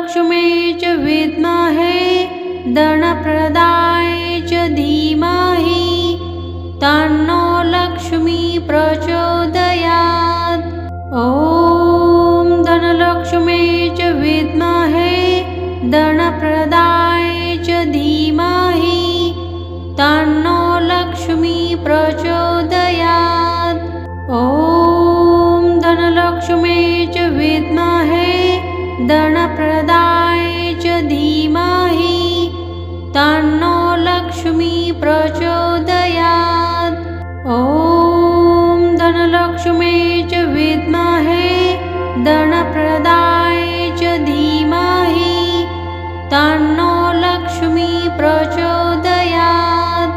धनलक्ष्मी च विद्महे धनप्रदाय च धीमहि तन्नो लक्ष्मी प्रचोदयात्। ॐ धनलक्ष्मी च विद्महे धनप्रदाय च धीमहि तन्नो लक्ष्मी प्रचोदयात्। ॐ धनलक्ष्मी च विद्महे धनप्रदाय च धीमहि तन्नो लक्ष्मी प्रचोदयात्। ॐ धनलक्ष्मी च विद्महे धनप्रदाय च धीमहि तन्नो लक्ष्मी प्रचोदयात्।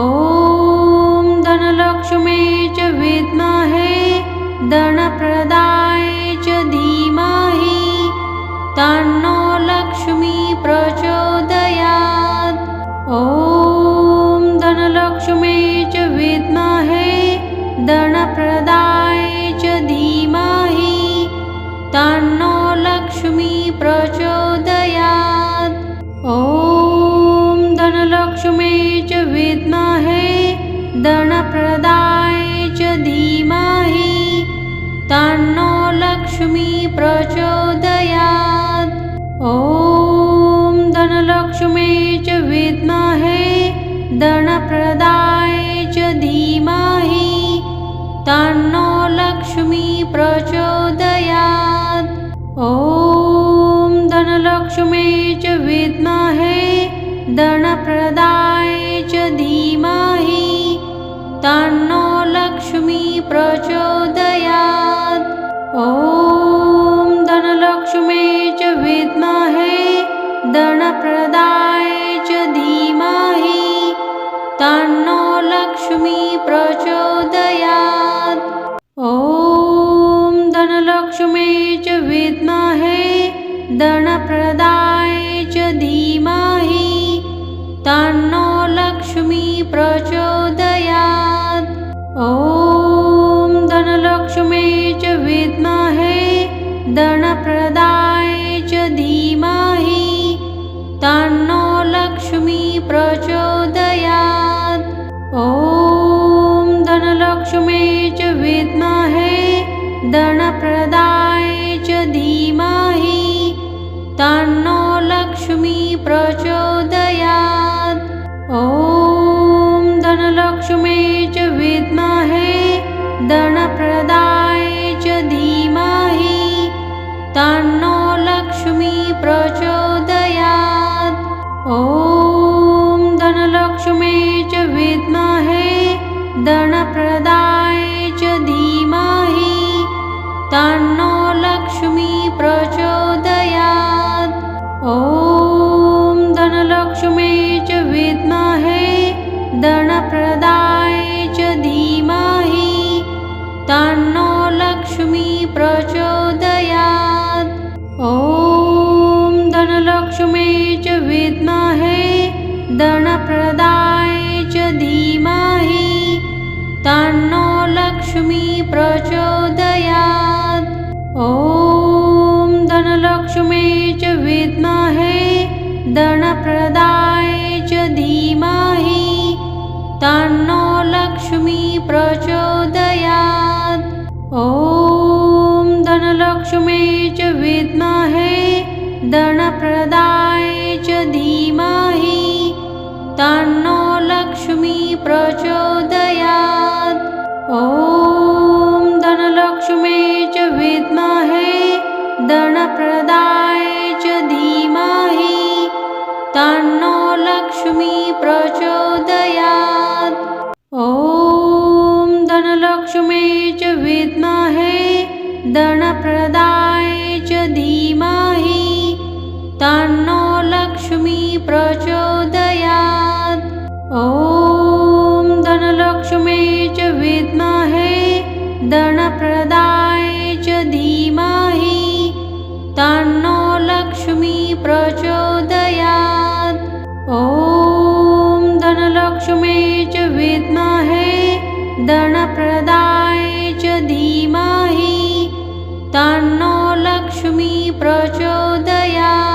ॐ धनलक्ष्मी च विद्महे धनप्रदाय च धीमहि तन्नो लक्ष्मी प्रचोदयात्। ॐ धनलक्ष्मी च विद्महे धनप्रदाय च धीमहि तन्नो लक्ष्मी प्रचोदयात्। ॐ धनलक्ष्मी च विद्महे धनप्रदाय च धीमहि तन्नो लक्ष्मी प्रचोदयात्। ॐ धनलक्ष्मी च विद्महे धनप्रदाय च धीमहि तन्नो लक्ष्मी प्रचोदयात्। ॐ धनलक्ष्मी च विद्महे धनप्रदाय च धीमहि तन्नो लक्ष्मी प्रचोदयात्। ॐ धनलक्ष्मी च विद्महे धनप्रदाय च धीमहि तन्नो लक्ष्मी प्रचोदयात्। ॐ धनलक्ष्मी च विद्महे धनप्रदाय च धीमहि तन्नो लक्ष्मी प्रचोदयात्। ॐ धनलक्ष्मी च विद्महे धनप्रदाय च धीमहि तन्नो लक्ष्मी प्रचोदयात्। ॐ धनलक्ष्मी च विद्महे धनप्रदाय च धीमहि तन्नो लक्ष्मी प्रचोदयात्। ॐ धनलक्ष्मी च विद्महे धनप्रदाय च धीमहि तन्नो लक्ष्मी प्रचोदयात्। ॐ धनलक्ष्मी च विद्महे धनप्रदाय च धीमहि तन्नो लक्ष्मी प्रचोदयात्। ॐ धनलक्ष्मी च विद्महे धनप्रदाय च धीमहि तन्नो लक्ष्मी प्रचोदयात्। ॐ धनलक्ष्मी च विद्महे धनप्रदाय च धीमहि तन्नो लक्ष्मी प्रचोदयात्। ॐ धनलक्ष्मी च विद्महे धनप्रदाय च धीमहि तन्नो लक्ष्मी प्रचोदयात्। ॐ धनलक्ष्मी च विद्महे धनप्रदाय च धीमहि तन्नो लक्ष्मी प्रचोदयात्। ॐ धनलक्ष्मी च विद्महे धनप्रदाय च धीमहि तन्नो लक्ष्मी प्रचोदयात्। ॐ धनलक्ष्मी च विद्महे धनप्रदाय च धीमहि तन्नो लक्ष्मी प्रचोदयात्। ॐ धनलक्ष्मी च विद्महे धनप्रदाय च धीमहि तन्नो लक्ष्मी प्रचोदयात्। ॐ धनलक्ष्मी च विद्महे धनप्रदाय च धीमहि तन्नो लक्ष्मी प्रचोदयात्।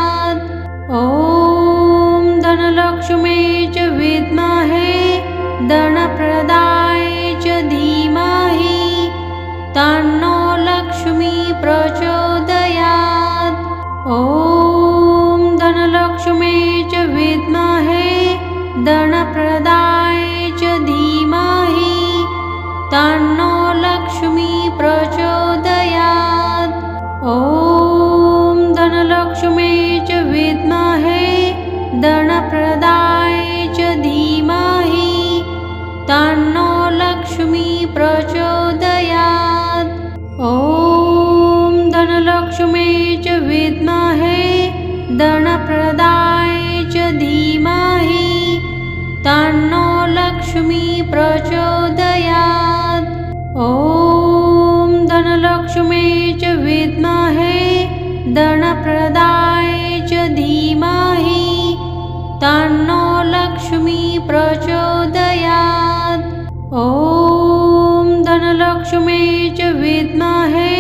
प्रचोदयात्। ॐ धनलक्ष्मी च विद्महे धनप्रदाय च धीमहि तन्नो लक्ष्मी प्रचोदयात्। ॐ धनलक्ष्मी च विद्महे धनप्रदाय च धीमहि तन्नो लक्ष्मी प्रचोदयात्। ॐ धनलक्ष्मी च विद्महे धनप्रदाय च धीमहि तन्नो लक्ष्मी प्रचोदयात्। ॐ धनलक्ष्मी च विद्महे धनप्रदाय च धीमहि तन्नो लक्ष्मी प्रचोदयात्। ॐ धनलक्ष्मी च विद्महे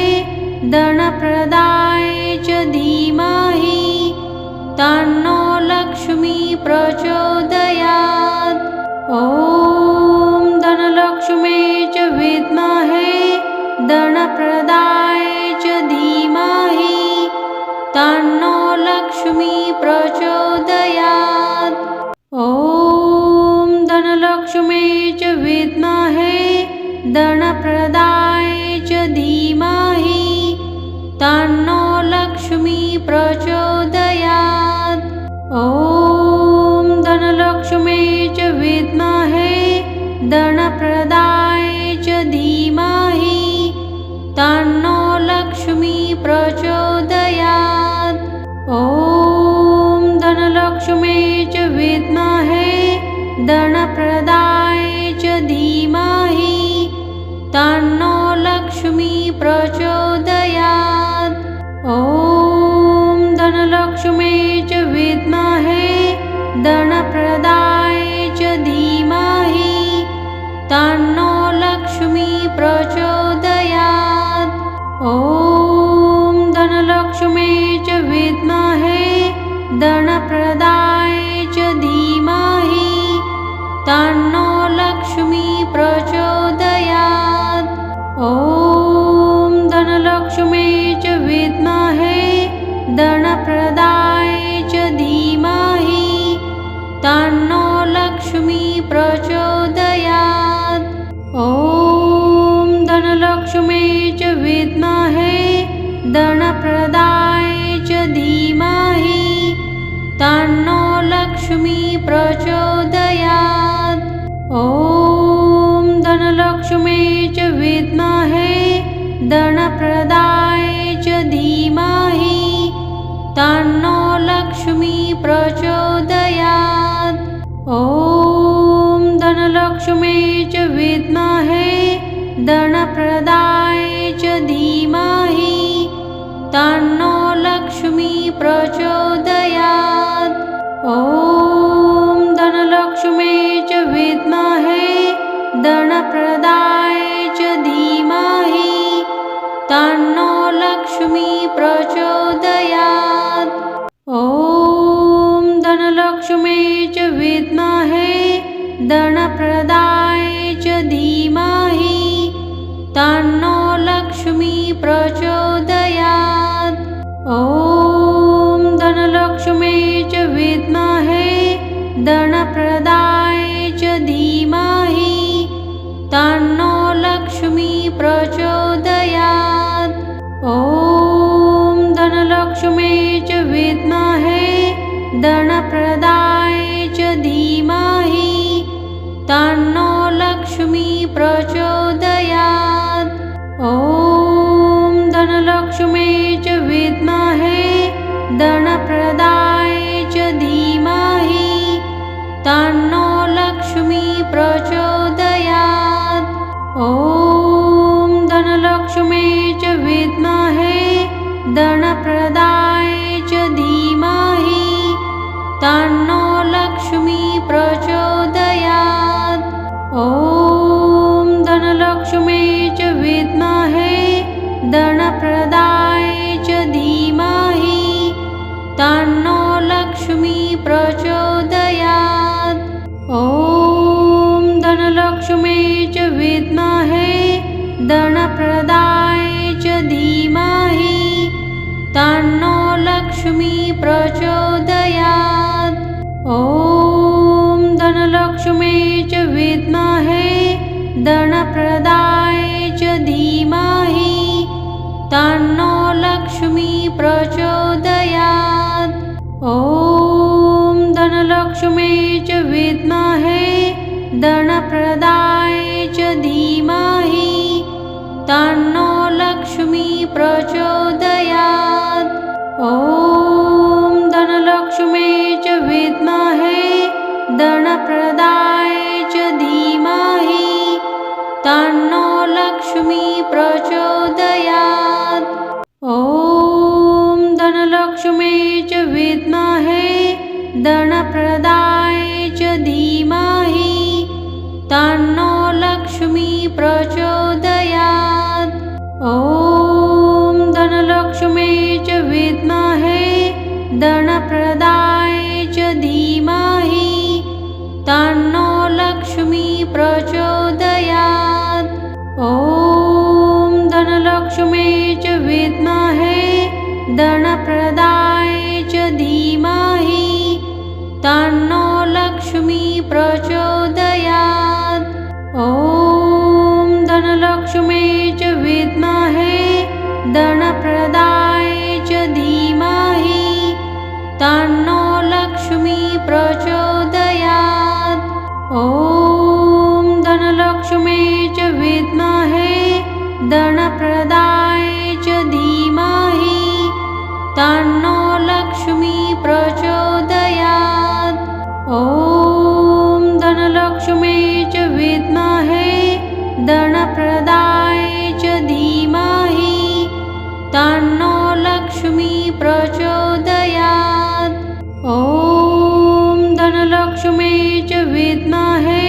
धनप्रदाय च धीमहि तन्नो लक्ष्मी प्रचोदयात्। ॐ धनलक्ष्मी च विद्महे धनप्रदाय च धीमहि तन्नो लक्ष्मी प्रचोदयात्। ॐ धनलक्ष्मी च विद्महे धनप्रदाय च धीमहि तन्नो लक्ष्मी प्रचोदयात्। ॐ धनलक्ष्मी च विद्महे धनप्रदाय च धीमहि तन्नो लक्ष्मी प्रचोदयात्। ॐ धनलक्ष्मी च विद्महे धनप्रदाय च धीमहि तन्नो लक्ष्मी प्रचोदयात्। ॐ धनलक्ष्मी च विद्महे धनप्रदाय च धीमहि तन्नो लक्ष्मी प्रचोदयात्। ॐ धनलक्ष्मी च विद्महे धनप्रदाय च धीमहि तन्नो लक्ष्मी प्रचोदयात्। ॐ धनलक्ष्मी च विद्महे धनप्रदाय च धीमहि तन्नो लक्ष्मी प्रचोदयात्। ॐ धनलक्ष्मी च विद्महे धनप्रदाय च धीमहि तन्नो लक्ष्मी प्रचोदयात्। ॐ धनलक्ष्मी च विद्महे धनप्रदाय च धीमहि तन्नो लक्ष्मी प्रचोदयात्। ॐ धनलक्ष्मी च विद्महे धनप्रदाय च धीमहि तन्नो लक्ष्मी प्रचोदयात्। ॐ धनलक्ष्मी च विद्महे धनप्रदाय च धीमहि तन्नो लक्ष्मी प्रचोदयात्। ॐ धनलक्ष्मी च विद्महे धनप्रदाय च धीमहि तन्नो लक्ष्मी प्रचोदयात्। ॐ धनलक्ष्मी च विद्महे धनप्रदाय च धीमहि तन्नो लक्ष्मी प्रचोदयात्। ॐ धनलक्ष्मी च विद्महे धनप्रदाय च धीमहि तन्नो लक्ष्मी प्रचोदयात्। ॐ धनलक्ष्मी च विद्महे धनप्रदाय च धीमहि तन्नो लक्ष्मी प्रचोदयात्। ॐ धनलक्ष्मी च विद्महे धनप्रदाय च धीमहि तन्नो लक्ष्मी प्रचोदयात्। ॐ धनलक्ष्मी च विद्महे धनप्रदाय च धीमहि तन्नो लक्ष्मी प्रचोदयात्। ॐ धनलक्ष्मी च विद्महे धनप्रदाय च धीमहि ॐ धनलक्ष्मी च विद्महे धनप्रदाय च धीमहि तन्नो लक्ष्मी प्रचोदयात्। ॐ धनलक्ष्मी च विद्महे धनप्रदाय च धीमहि तन्नो लक्ष्मी प्रचोदयात्। ॐ धनलक्ष्मी च विद्महे धनप्रदाय च धीमहि तन्नो लक्ष्मी प्रचोदयात्। ॐ धनलक्ष्मी च विद्महे धनप्रदाय च धीमहि तन्नो लक्ष्मी प्रचोदयात्। ॐ धनलक्ष्मी च विद्महे धनप्रदाय च धीमहि तन्नो लक्ष्मी प्रचोदयात्। ॐ धनलक्ष्मी च विद्महे धनप्रदाय च धीमहि तन्नो लक्ष्मी प्रचोदयात्। ॐ धनलक्ष्मी च विद्महे धनप्रदाय च धीमहि तन्नो लक्ष्मी प्रचोदयात्। ॐ धनलक्ष्मी च विद्महे धनप्रदाय च धीमहि तन्नो लक्ष्मी प्रचोदयात्। ॐ धनलक्ष्मी च विद्महे धनप्रदाय च धीमहि तन्नो लक्ष्मी प्रचोदयात्। ॐ धनलक्ष्मी च विद्महे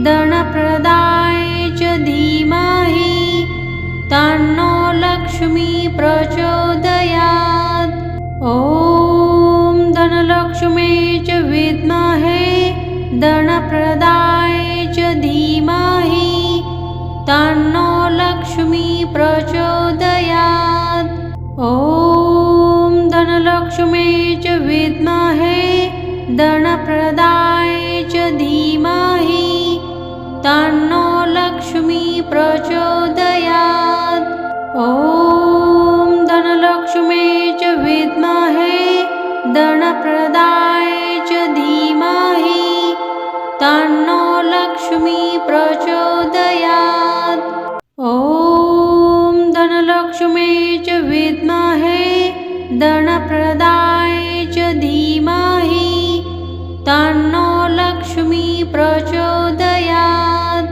धनप्रदाय च धीमहि तन्नो लक्ष्मी प्रचोदयात्। ॐ धनलक्ष्मी च विद्महे धनप्रदाय च धीमहि तन्नो लक्ष्मी प्रचोदयात्। ॐ धनलक्ष्मी च विद्महे धनप्रदाय च धीमहि तन्नो लक्ष्मी प्रचोदयात्। ॐ धनलक्ष्मी च विद्महे धनप्रदाय च धीमहि तन्नो लक्ष्मी प्रचोदयात्। ॐ धनलक्ष्मी च विद्महे धनप्रदाय च धीमहि तन्नो लक्ष्मी प्रचोदयात्।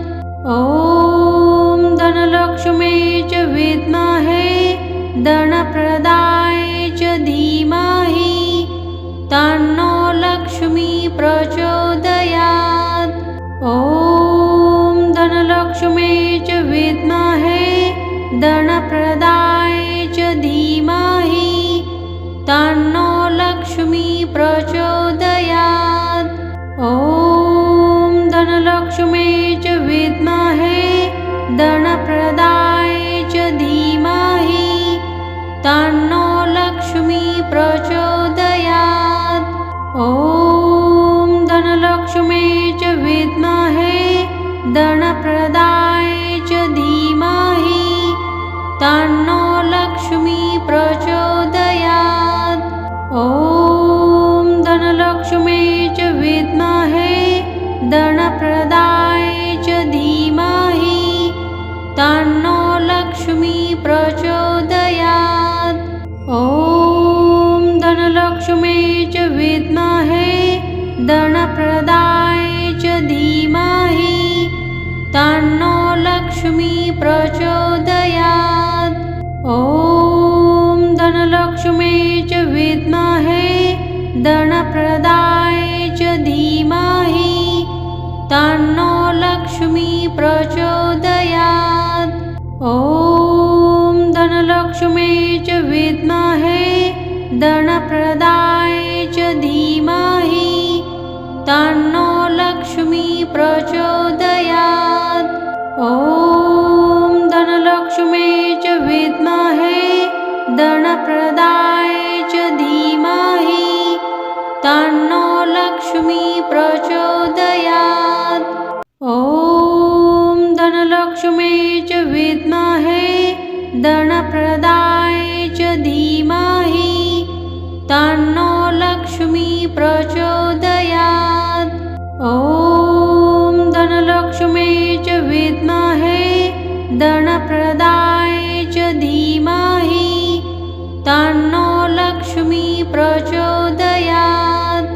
ॐ धनलक्ष्मी च विद्महे धनप्रदाय च धीमहि तन्नो लक्ष्मी प्रचोदयात्। ॐ धनलक्ष्मी च विद्महे धनप्रदाय च धीमहि तन्नो लक्ष्मी प्रचोदयात्। ॐ धनलक्ष्मी च विद्महे धनप्रदाय च धीमहि तन्नो लक्ष्मी प्रचोदयात्। ॐ धनलक्ष्मी च विद्महे धनप्रदाय च धीमहि तन्नो लक्ष्मी प्रचोदयात्। ॐ धनलक्ष्मी च विद्महे धनप्रदाय च धीमहि तन्नो लक्ष्मी प्रचोदयात्। ॐ धनलक्ष्मी च विद्महे धनप्रदाय च धीमहि तन्नो लक्ष्मी प्रचोदयात्। ॐ धनलक्ष्मी च विद्महे धनप्रदाय च धीमहि तन्नो लक्ष्मी प्रचोदयात्। ॐ धनलक्ष्मी च विद्महे धनप्रदाय च धीमहि तन्नो लक्ष्मी प्रचोदयात्। ॐ धनलक्ष्मी च विद्महे धनप्रदाय च धीमहि तन्नो लक्ष्मी धनलक्ष्मी च विद्महे धनप्रदाय च धीमहि तन्नो लक्ष्मी प्रचोदयात्। ॐ धनलक्ष्मी च विद्महे धनप्रदाय च धीमहि तन्नो लक्ष्मी प्रचोदयात्।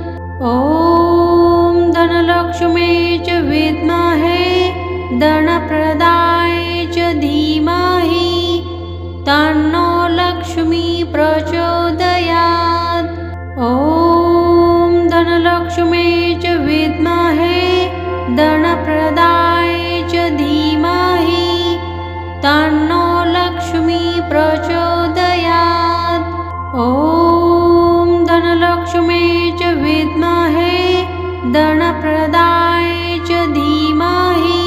ॐ धनलक्ष्मी च विद्महे धनप्रदाय च धीमहि तन्नो लक्ष्मी प्रचोदयात्। ॐ धनलक्ष्मी च विद्महे धनप्रदाय च धीमहि तन्नो लक्ष्मी प्रचोदयात्। ॐ धनलक्ष्मी च विद्महे धनप्रदाय च धीमहि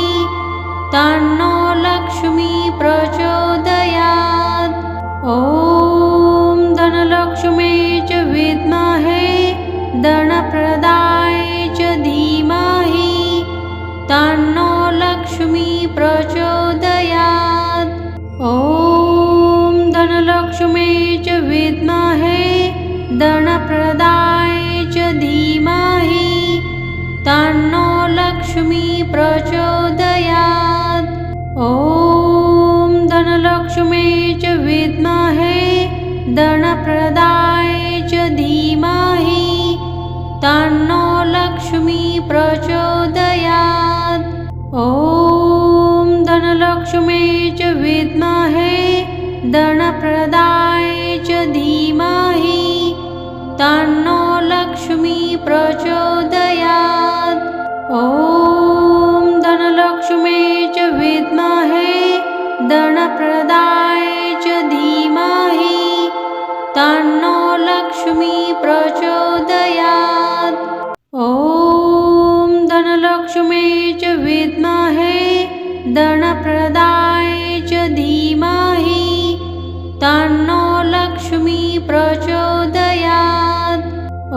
तन्नो लक्ष्मी प्रचोदयात्। ॐ धनलक्ष्मी च विद्महे धनप्रदाय च धीमहि तन्नो लक्ष्मी प्रचोदयात्। ॐ धनलक्ष्मी च विद्महे धनप्रदाय च धीमहि तन्नो लक्ष्मी प्रचोदयात्। ॐ धनलक्ष्मी च विद्महे धनप्रदाय च धीमहि तन्नो लक्ष्मी प्रचोदयात्। ॐ धनलक्ष्मी च विद्महे धनप्रदाय च धीमहि तन्नो लक्ष्मी प्रचोदयात्। ॐ धनलक्ष्मी च विद्महे धनप्रदाय च धीमहि तन्नो लक्ष्मी प्रचोदयात्। ॐ धनलक्ष्मी च विद्महे धनप्रदाय च धीमहि तन्नो लक्ष्मी प्रचोदयात्।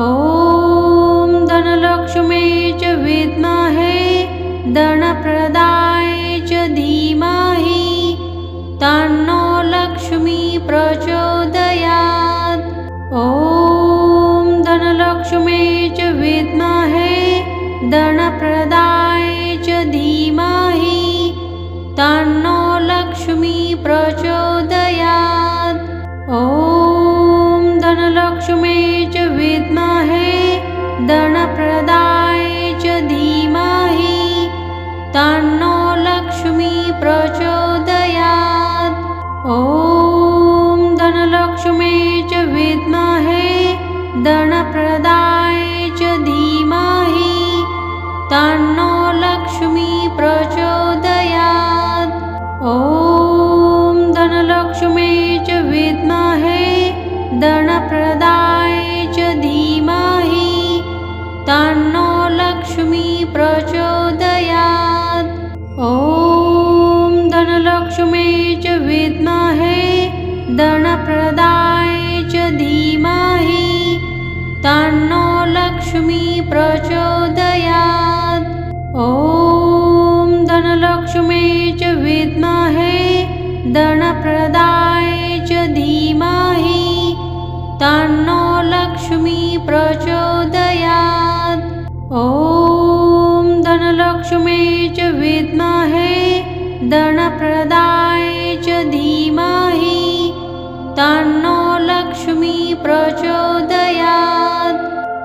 ॐ धनलक्ष्मी च विद्महे धनप्रदाय च धीमहि तन्नो लक्ष्मी प्रचोदयात्। ॐ धनलक्ष्मी च विद्महे धनप्रदाय च धीमहि तन्नो लक्ष्मी प्रचोदयात्। ॐ धनलक्ष्मी च विद्महे धनप्रदाय च धीमहि तन्नो लक्ष्मी प्रचोदयात्। ॐ धनलक्ष्मी च विद्महे धनप्रदाय च धीमहि तन्नो लक्ष्मी प्रचोदयात्। ॐ धनलक्ष्मी च विद्महे धनप्रदाय च धीमहि तन्नो लक्ष्मी प्रचोदयात्। ॐ धनलक्ष्मी च विद्महे धनप्रदाय च धीमहि तन्नो लक्ष्मी प्रचोदयात्। ॐ धनलक्ष्मी च विद्महे धनप्रदाय च धीमहि तन्नो लक्ष्मी प्रचोदयात्। ॐ धनलक्ष्मी च विद्महे धनप्रदाय च धीमहि तन्नो लक्ष्मी प्रचोदयात्।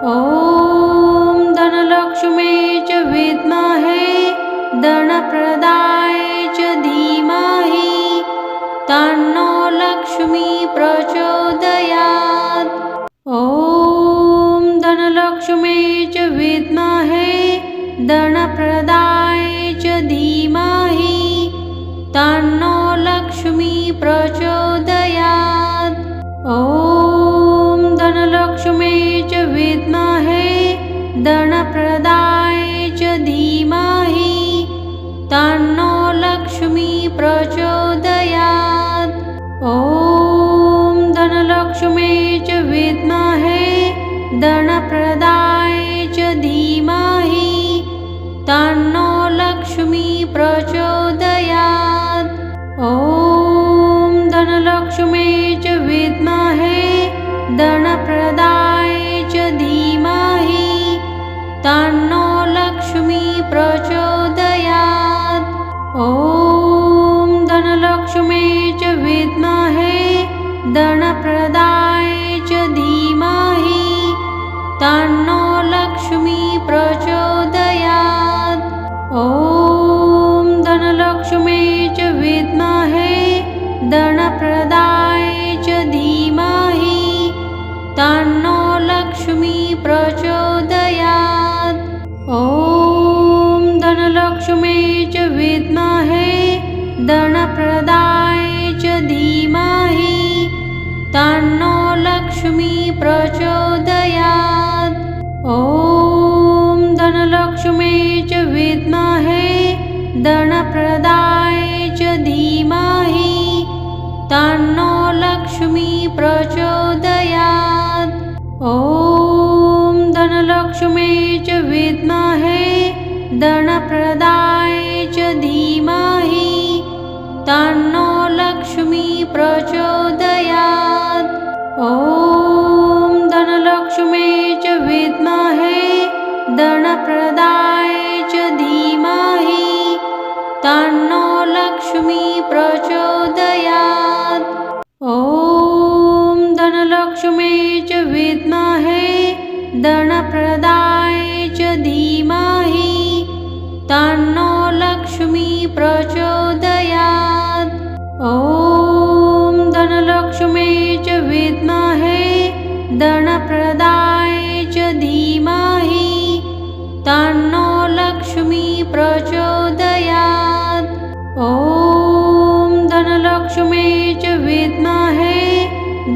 ॐ धनलक्ष्मी च विद्महे धनप्रदाय च धीमहि तन्नो लक्ष्मी प्रचोदयात्। ॐ धनलक्ष्मी च विद्महे धनप्रदाय च धीमहि तन्नो लक्ष्मी प्रचोदयात्। ॐ धनलक्ष्मी च विद्महे धनप्रदाय च धीमहि तन्नो लक्ष्मी प्रचोदयात्। ॐ धनलक्ष्मी च विद्महे धनप्रदाय च धीमहि तन्नो लक्ष्मी प्रचोदयात्। तन्नो लक्ष्मी प्रचोदयात्। ॐ धनलक्ष्मी च विद्महे धनप्रदाय च धीमहि तन्नो लक्ष्मी प्रचोदयात्। ॐ धनलक्ष्मी च विद्महे धनप्रदाय च धीमहि तन्नो लक्ष्मी प्रचोदयात्। ॐ धनलक्ष्मी च विद्महे धनप्रदाय च धीमहि तन्नो लक्ष्मी प्रचोदयात्। ॐ धनलक्ष्मी च विद्महे धनप्रदाय च धीमहि तन्नो लक्ष्मी प्रचोदयात्। ॐ धनलक्ष्मी च विद्महे धनप्रदाय च धीमहि तन्नो लक्ष्मी प्रचोदयात्। ॐ धनलक्ष्मी च विद्महे धनप्रदाय च धीमहि तन्नो लक्ष्मी प्रचोदयात्। ॐ धनलक्ष्मी च विद्महे धनप्रदाय च धीमहि तन्नो लक्ष्मी प्रचोदयात्। ॐ धनलक्ष्मी च विद्महे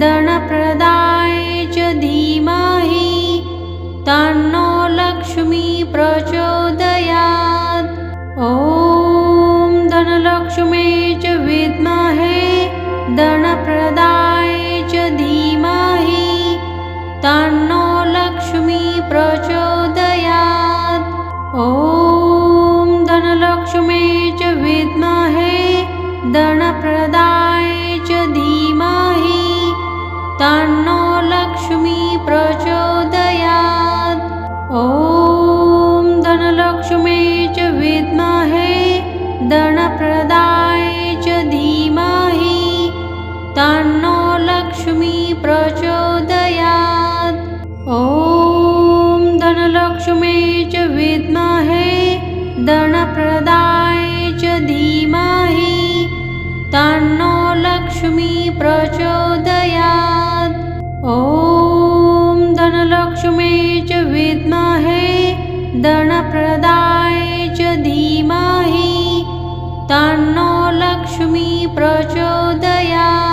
धनप्रदाय च धीमहि तन्नो लक्ष्मी प्रचोदयात्। ॐ धनलक्ष्मी च विद्महे धनप्रदाय च धीमहि तन्नो लक्ष्मी प्रचोदयात्। ॐ धनलक्ष्मी च विद्महे धनप्रदाय च धीमहि तन्नो लक्ष्मी प्रचोदयात्। ॐ धनलक्ष्मी च विद्महे धनप्रदाय च धीमहि तन्नो लक्ष्मी प्रचोदयात्। ॐ धनलक्ष्मी च विद्महे धनप्रदाय च धीमहि तन्नो लक्ष्मी प्रचोदयात्। ॐ धनलक्ष्मी च विद्महे धनप्रदाय च धीमहि तन्नो लक्ष्मी प्रचोदयात्।